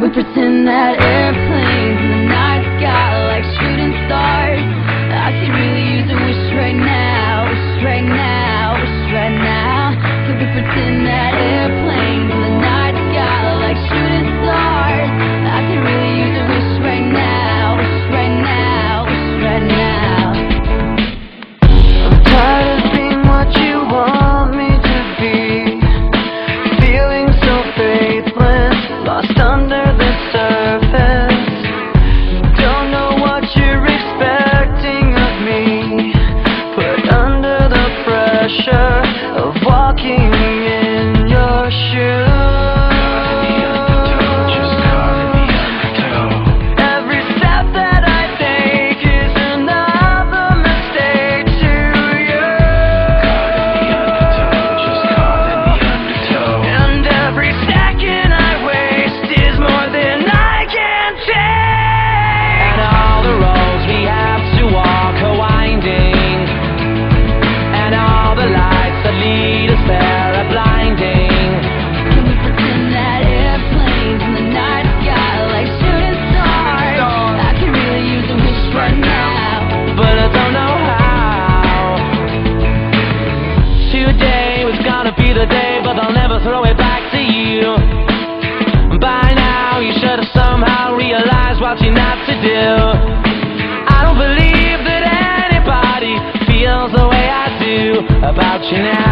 We pretend that airplanes in the night sky like shooting stars. I could really use a wish right now, wish right now, wish right now. Could we pretend that airplanes in the night sky like shooting stars? I could really use a wish right now, wish right now, wish right now. I'm tired of being what you want me to be, feeling so faithless, lost under the surface. Don't know what you're expecting of me, put under the pressure of walking in your shoes. Every step that I take is another mistake to you. And every second I waste is more than I can take. And all the roads we have to walk are winding, and all the lights that lead us there are blinding. Can we pretend that airplanes in the night sky like shooting stars? I could really use a wish right now, But I don't know how. Today was gonna be the day, but I'll never throw it back to you. By now you should have somehow realized what you're not to do. I don't believe that anybody feels the way I do about you now.